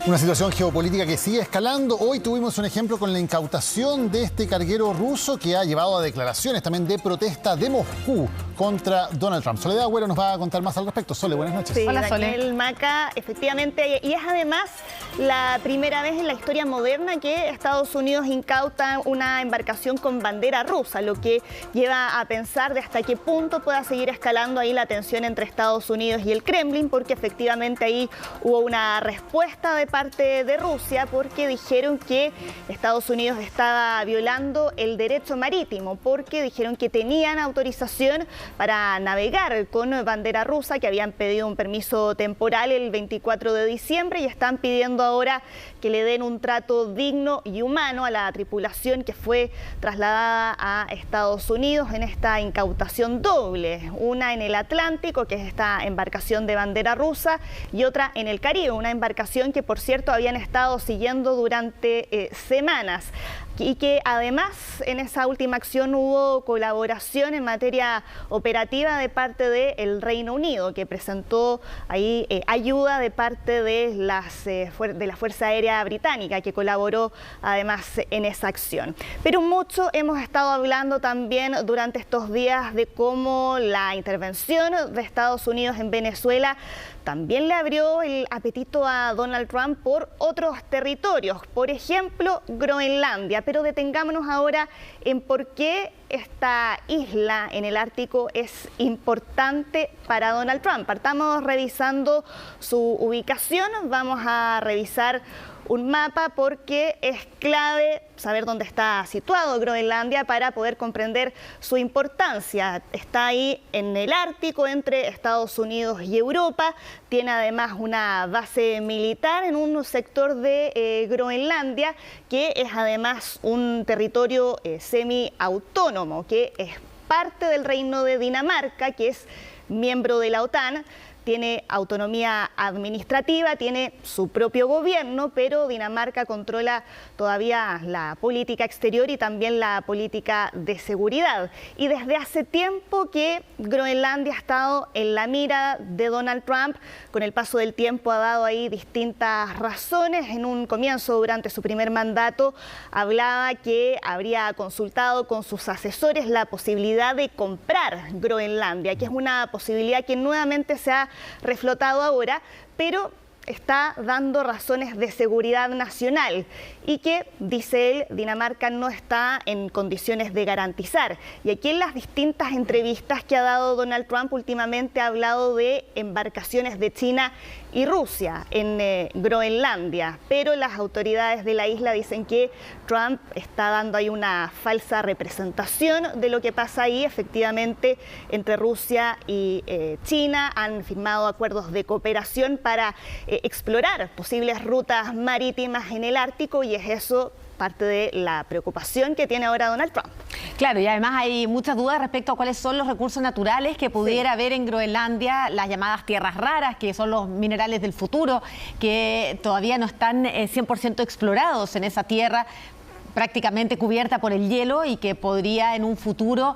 Una situación geopolítica que sigue escalando. Hoy tuvimos un ejemplo con la incautación de este carguero ruso que ha llevado a declaraciones también de protesta de Moscú contra Donald Trump. Soledad Agüero nos va a contar más al respecto. Sole, buenas noches. Sí, Hola, Sole. Daniel Maca, efectivamente, y es además la primera vez en la historia moderna que Estados Unidos incauta una embarcación con bandera rusa, lo que lleva a pensar de hasta qué punto pueda seguir escalando ahí la tensión entre Estados Unidos y el Kremlin, porque efectivamente ahí hubo una respuesta de parte de Rusia, porque dijeron que Estados Unidos estaba violando el derecho marítimo, porque dijeron que tenían autorización para navegar con bandera rusa, que habían pedido un permiso temporal el 24 de diciembre y están pidiendo ahora que le den un trato digno y humano a la tripulación que fue trasladada a Estados Unidos en esta incautación doble, una en el Atlántico, que es esta embarcación de bandera rusa, y otra en el Caribe, una embarcación que por cierto habían estado siguiendo durante semanas, y que además en esa última acción hubo colaboración en materia operativa de parte del Reino Unido, que presentó ahí ayuda de parte de la Fuerza Aérea Británica, que colaboró además en esa acción. Pero mucho hemos estado hablando también durante estos días de cómo la intervención de Estados Unidos en Venezuela también le abrió el apetito a Donald Trump por otros territorios, por ejemplo, Groenlandia. Pero detengámonos ahora en por qué esta isla en el Ártico es importante para Donald Trump. Partamos revisando su ubicación, vamos a revisar un mapa porque es clave saber dónde está situado Groenlandia para poder comprender su importancia. Está ahí en el Ártico entre Estados Unidos y Europa, tiene además una base militar en un sector de Groenlandia que es además un territorio semiautónomo, que es parte del Reino de Dinamarca, que es miembro de la OTAN. Tiene autonomía administrativa, tiene su propio gobierno, pero Dinamarca controla todavía la política exterior y también la política de seguridad. Y desde hace tiempo que Groenlandia ha estado en la mira de Donald Trump. Con el paso del tiempo ha dado ahí distintas razones. En un comienzo, durante su primer mandato, hablaba que habría consultado con sus asesores la posibilidad de comprar Groenlandia, que es una posibilidad que nuevamente se ha reflotado ahora, pero está dando razones de seguridad nacional y que, dice él, Dinamarca no está en condiciones de garantizar. Y aquí en las distintas entrevistas que ha dado Donald Trump últimamente ha hablado de embarcaciones de China y Rusia en Groenlandia, pero las autoridades de la isla dicen que Trump está dando ahí una falsa representación de lo que pasa ahí. Efectivamente, entre Rusia y China han firmado acuerdos de cooperación para explorar posibles rutas marítimas en el Ártico, y es eso parte de la preocupación que tiene ahora Donald Trump. Claro, y además hay muchas dudas respecto a cuáles son los recursos naturales que pudiera haber en Groenlandia, las llamadas tierras raras, que son los minerales del futuro, que todavía no están 100% explorados en esa tierra, prácticamente cubierta por el hielo, y que podría en un futuro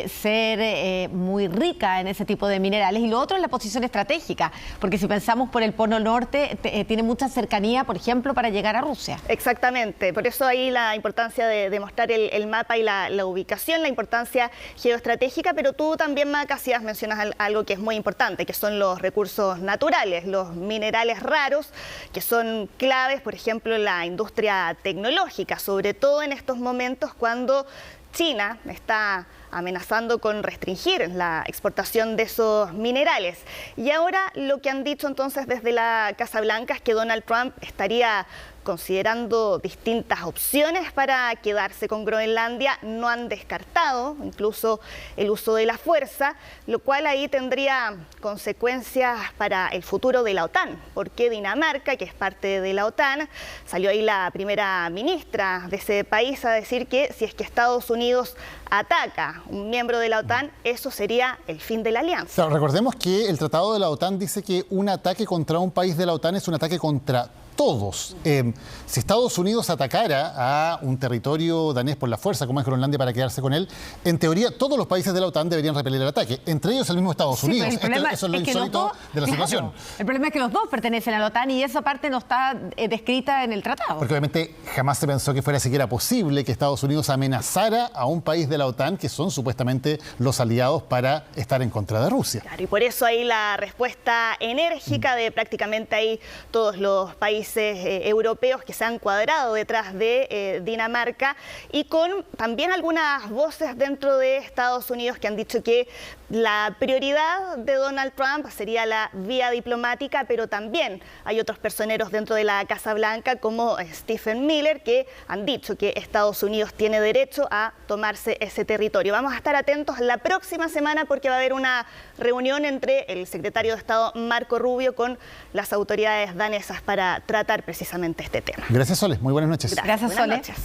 ser muy rica en ese tipo de minerales. Y lo otro es la posición estratégica, porque si pensamos por el Polo Norte, tiene mucha cercanía, por ejemplo, para llegar a Rusia. Exactamente, por eso ahí la importancia de mostrar el mapa y la ubicación, la importancia geoestratégica, pero tú también, Maca, mencionas algo que es muy importante, que son los recursos naturales, los minerales raros, que son claves, por ejemplo, en la industria tecnológica, sobre todo en estos momentos cuando China está amenazando con restringir la exportación de esos minerales. Y ahora lo que han dicho entonces desde la Casa Blanca es que Donald Trump estaría considerando distintas opciones para quedarse con Groenlandia. No han descartado incluso el uso de la fuerza, lo cual ahí tendría consecuencias para el futuro de la OTAN, porque Dinamarca, que es parte de la OTAN, salió ahí la primera ministra de ese país a decir que si es que Estados Unidos ataca un miembro de la OTAN, eso sería el fin de la alianza. Claro, recordemos que el tratado de la OTAN dice que un ataque contra un país de la OTAN es un ataque contra todos. Si Estados Unidos atacara a un territorio danés por la fuerza, como es Groenlandia, para quedarse con él, en teoría todos los países de la OTAN deberían repeler el ataque, entre ellos el mismo Estados Unidos. Eso es lo insólito de la situación. El problema es que los dos pertenecen a la OTAN y esa parte no está descrita en el tratado. Porque obviamente jamás se pensó que fuera siquiera posible que Estados Unidos amenazara a un país de la OTAN, que son supuestamente los aliados, para estar en contra de Rusia. Claro, y por eso hay la respuesta enérgica de prácticamente ahí todos los países europeos que se han cuadrado detrás de Dinamarca, y con también algunas voces dentro de Estados Unidos que han dicho que la prioridad de Donald Trump sería la vía diplomática, pero también hay otros personeros dentro de la Casa Blanca como Stephen Miller que han dicho que Estados Unidos tiene derecho a tomarse ese territorio. Vamos a estar atentos la próxima semana porque va a haber una reunión entre el secretario de Estado Marco Rubio con las autoridades danesas para tratar precisamente este tema. Gracias, Sole. Muy buenas noches. Gracias, Sole. Buenas noches.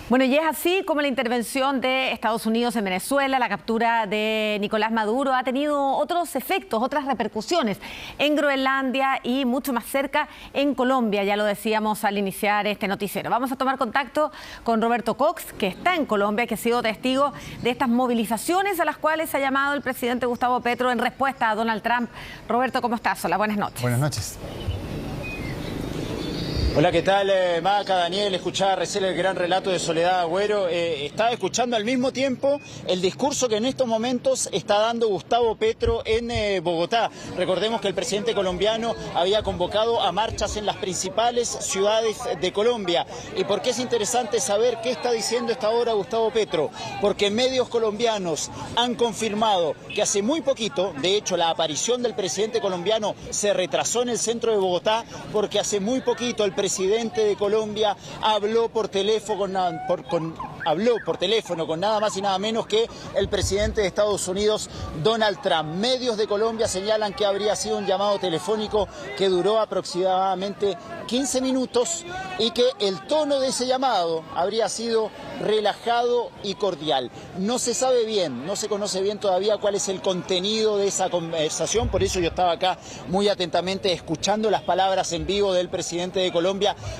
Bueno, y es así como la intervención de Estados Unidos en Venezuela, la captura de Nicolás Maduro, ha tenido otros efectos, otras repercusiones en Groenlandia y mucho más cerca en Colombia, ya lo decíamos al iniciar este noticiero. Vamos a tomar contacto con Roberto Cox, que está en Colombia, que ha sido testigo de estas movilizaciones a las cuales ha llamado el presidente Gustavo Petro en respuesta a Donald Trump. Roberto, ¿cómo estás? Hola, buenas noches. Buenas noches. Hola, ¿qué tal, Maca, Daniel? Escuchaba recién el gran relato de Soledad Agüero. Estaba escuchando al mismo tiempo el discurso que en estos momentos está dando Gustavo Petro en Bogotá. Recordemos que el presidente colombiano había convocado a marchas en las principales ciudades de Colombia. ¿Y por qué es interesante saber qué está diciendo esta hora Gustavo Petro? Porque medios colombianos han confirmado que hace muy poquito, de hecho la aparición del presidente colombiano se retrasó en el centro de Bogotá, porque hace muy poquito el presidente de Colombia habló por teléfono con nada más y nada menos que el presidente de Estados Unidos, Donald Trump. Medios de Colombia señalan que habría sido un llamado telefónico que duró aproximadamente 15 minutos y que el tono de ese llamado habría sido relajado y cordial. No se sabe bien, no se conoce bien todavía cuál es el contenido de esa conversación, por eso yo estaba acá muy atentamente escuchando las palabras en vivo del presidente de Colombia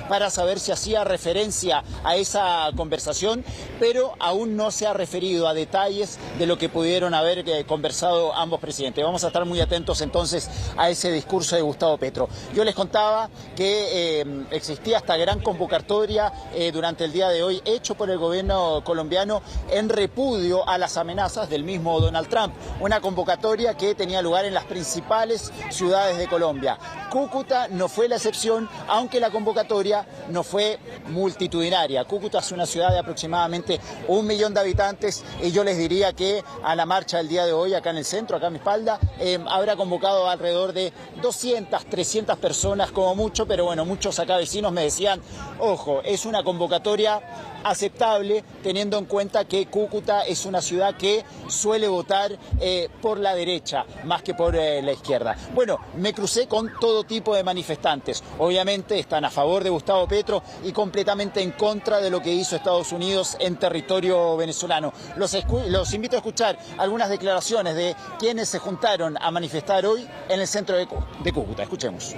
para saber si hacía referencia a esa conversación, pero aún no se ha referido a detalles de lo que pudieron haber conversado ambos presidentes. Vamos a estar muy atentos entonces a ese discurso de Gustavo Petro. Yo les contaba que existía esta gran convocatoria durante el día de hoy hecho por el gobierno colombiano en repudio a las amenazas del mismo Donald Trump. Una convocatoria que tenía lugar en las principales ciudades de Colombia. Cúcuta no fue la excepción, aunque la convocatoria no fue multitudinaria. Cúcuta es una ciudad de aproximadamente 1 millón de habitantes y yo les diría que a la marcha del día de hoy, acá en el centro, acá a mi espalda, habrá convocado alrededor de 200, 300 personas como mucho, pero bueno, muchos acá vecinos me decían, ojo, es una convocatoria aceptable teniendo en cuenta que Cúcuta es una ciudad que suele votar por la derecha más que por la izquierda. Bueno, me crucé con todo tipo de manifestantes. Obviamente están a favor de Gustavo Petro y completamente en contra de lo que hizo Estados Unidos en territorio venezolano. Los invito a escuchar algunas declaraciones de quienes se juntaron a manifestar hoy en el centro de Cúcuta. Escuchemos.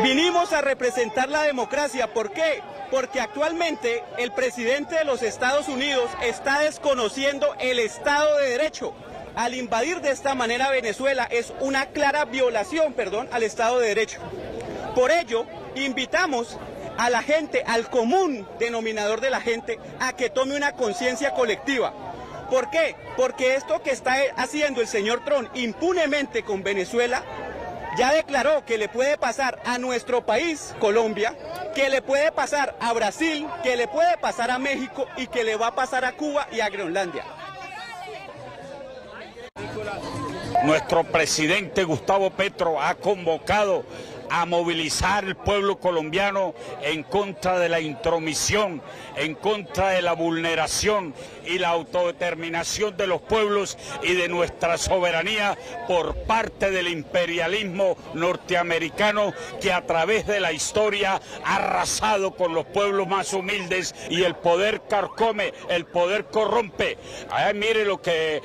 Vinimos a representar la democracia. ¿Por qué? Porque actualmente el presidente de los Estados Unidos está desconociendo el Estado de Derecho. Al invadir de esta manera Venezuela es una clara violación, al Estado de Derecho. Por ello, invitamos a la gente, al común denominador de la gente, a que tome una conciencia colectiva. ¿Por qué? Porque esto que está haciendo el señor Trump impunemente con Venezuela, ya declaró que le puede pasar a nuestro país, Colombia, que le puede pasar a Brasil, que le puede pasar a México y que le va a pasar a Cuba y a Groenlandia. Nuestro presidente Gustavo Petro ha convocado a movilizar el pueblo colombiano en contra de la intromisión, en contra de la vulneración y la autodeterminación de los pueblos y de nuestra soberanía por parte del imperialismo norteamericano que a través de la historia ha arrasado con los pueblos más humildes y el poder carcome, el poder corrompe. Mire lo que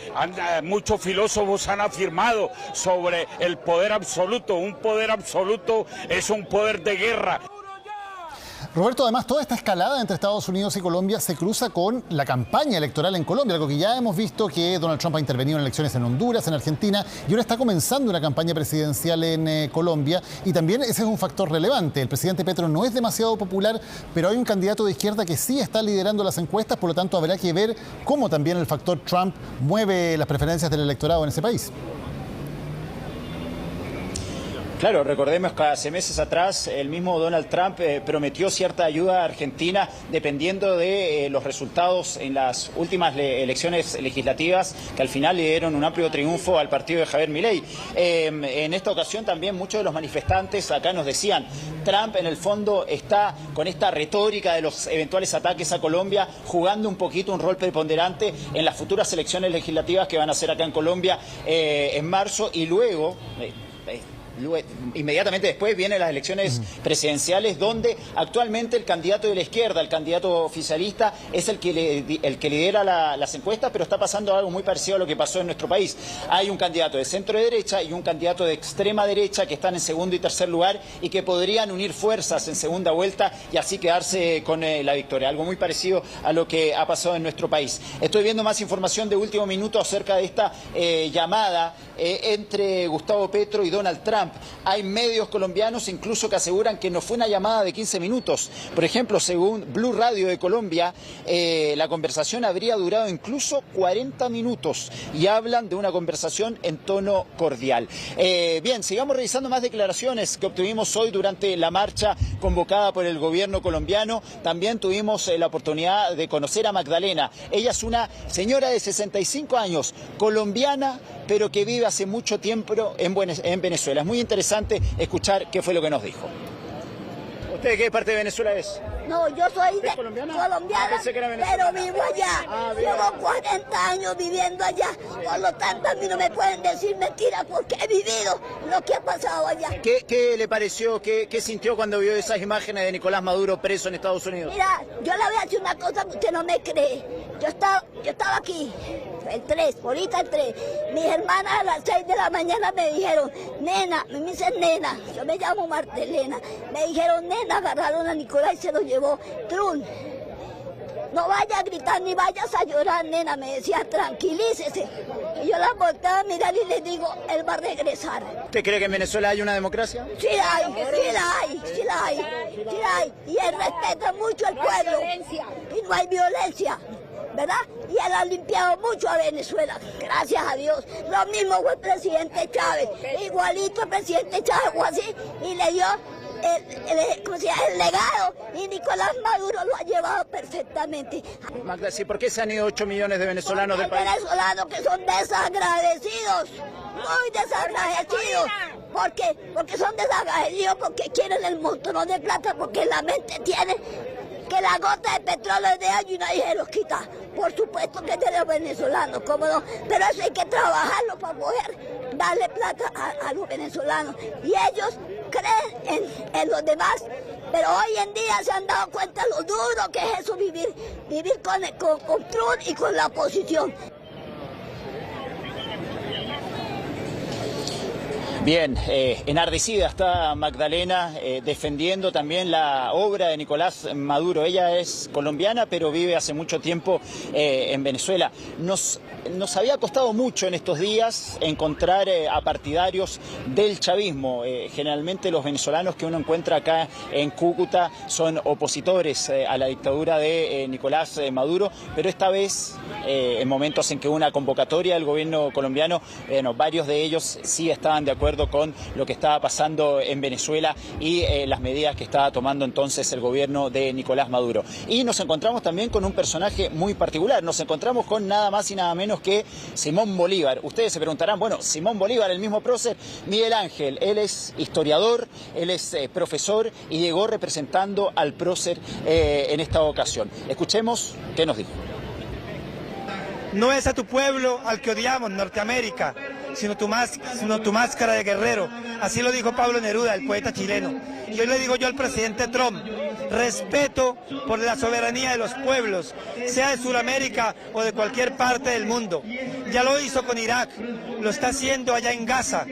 muchos filósofos han afirmado sobre el poder absoluto, un poder absoluto esto es un poder de guerra. Roberto, además, toda esta escalada entre Estados Unidos y Colombia se cruza con la campaña electoral en Colombia, algo que ya hemos visto que Donald Trump ha intervenido en elecciones en Honduras, en Argentina, y ahora está comenzando una campaña presidencial en Colombia, y también ese es un factor relevante. El presidente Petro no es demasiado popular, pero hay un candidato de izquierda que sí está liderando las encuestas, por lo tanto habrá que ver cómo también el factor Trump mueve las preferencias del electorado en ese país. Claro, recordemos que hace meses atrás el mismo Donald Trump prometió cierta ayuda a Argentina dependiendo de los resultados en las últimas elecciones legislativas que al final le dieron un amplio triunfo al partido de Javier Milei. En esta ocasión también muchos de los manifestantes acá nos decían, Trump en el fondo está con esta retórica de los eventuales ataques a Colombia jugando un poquito un rol preponderante en las futuras elecciones legislativas que van a ser acá en Colombia en marzo y luego... inmediatamente después vienen las elecciones presidenciales donde actualmente el candidato de la izquierda, el candidato oficialista, es el que lidera las encuestas, pero está pasando algo muy parecido a lo que pasó en nuestro país. Hay un candidato de centro derecha y un candidato de extrema derecha que están en segundo y tercer lugar y que podrían unir fuerzas en segunda vuelta y así quedarse con la victoria. Algo muy parecido a lo que ha pasado en nuestro país. Estoy viendo más información de último minuto acerca de esta llamada entre Gustavo Petro y Donald Trump. Hay medios colombianos incluso que aseguran que no fue una llamada de 15 minutos. Por ejemplo, según Blue Radio de Colombia, la conversación habría durado incluso 40 minutos y hablan de una conversación en tono cordial. Bien, sigamos revisando más declaraciones que obtuvimos hoy durante la marcha convocada por el gobierno colombiano. También tuvimos la oportunidad de conocer a Magdalena. Ella es una señora de 65 años, colombiana, pero que vive hace mucho tiempo en Venezuela. Es muy interesante escuchar qué fue lo que nos dijo. ¿Usted de qué parte de Venezuela es? No, yo soy de colombiana, pensé que era pero vivo allá. Llevo 40 años viviendo allá. Por lo tanto, a mí no me pueden decir mentiras porque he vivido lo que ha pasado allá. ¿Qué le pareció, qué sintió cuando vio esas imágenes de Nicolás Maduro preso en Estados Unidos? Mira, yo le voy a decir una cosa que usted no me cree. Yo estaba aquí, el 3, ahorita el 3. Mis hermanas a las 6 de la mañana me dijeron, nena, me dicen nena, yo me llamo Martelena. Me dijeron, nena, agarraron a Nicolás y se lo llevó Trump. No vaya a gritar ni vayas a llorar, nena, me decía, tranquilícese. Y yo la volteaba a mirar y le digo, él va a regresar. ¿Usted cree que en Venezuela hay una democracia? Sí la hay, sí la hay, sí la hay, sí la hay. Y él respeta mucho al pueblo. Y no hay violencia, ¿verdad? Y él ha limpiado mucho a Venezuela, gracias a Dios. Lo mismo fue el presidente Chávez, igualito el presidente Chávez fue así y le dio el legado y Nicolás Maduro lo ha llevado perfectamente. Magda, ¿sí? ¿Por qué se han ido 8 millones de venezolanos del país? Venezolanos que son desagradecidos, muy desagradecidos. ¿Por qué? Porque son desagradecidos, porque quieren el montón de plata, porque en la mente tienen que la gota de petróleo es de ellos y nadie se los quita. Por supuesto que es de los venezolanos, ¿cómo no? Pero eso hay que trabajarlo para poder darle plata a los venezolanos. Y ellos creen en los demás, pero hoy en día se han dado cuenta lo duro que es eso, vivir con Trump y con la oposición. Bien, enardecida está Magdalena defendiendo también la obra de Nicolás Maduro. Ella es colombiana, pero vive hace mucho tiempo en Venezuela. Nos había costado mucho en estos días encontrar a partidarios del chavismo. Generalmente los venezolanos que uno encuentra acá en Cúcuta son opositores a la dictadura de Nicolás Maduro, pero esta vez, en momentos en que hubo una convocatoria del gobierno colombiano, varios de ellos sí estaban de acuerdo con lo que estaba pasando en Venezuela y las medidas que estaba tomando entonces el gobierno de Nicolás Maduro. Y nos encontramos también con un personaje muy particular. Nos encontramos con nada más y nada menos que Simón Bolívar. Ustedes se preguntarán, bueno, Simón Bolívar, el mismo prócer, Miguel Ángel, él es historiador, él es profesor y llegó representando al prócer en esta ocasión. Escuchemos qué nos dijo. No es a tu pueblo al que odiamos, Norteamérica, sino tu máscara de guerrero. Así lo dijo Pablo Neruda, el poeta chileno. Y hoy le digo yo al presidente Trump, respeto por la soberanía de los pueblos, sea de Sudamérica o de cualquier parte del mundo. Ya lo hizo con Irak, lo está haciendo allá en Gaza,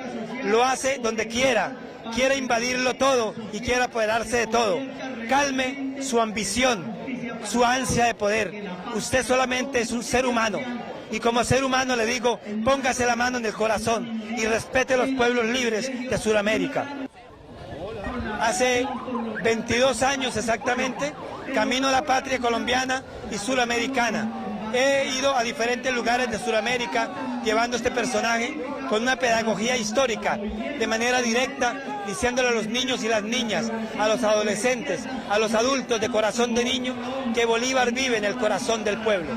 lo hace donde quiera. quiere invadirlo todo y quiere apoderarse de todo. Calme su ambición, su ansia de poder. Usted solamente es un ser humano. Y como ser humano le digo, póngase la mano en el corazón y respete a los pueblos libres de Sudamérica. Hace 22 años exactamente, camino a la patria colombiana y suramericana. He ido a diferentes lugares de Sudamérica llevando este personaje con una pedagogía histórica, de manera directa, diciéndole a los niños y las niñas, a los adolescentes, a los adultos de corazón de niño, que Bolívar vive en el corazón del pueblo.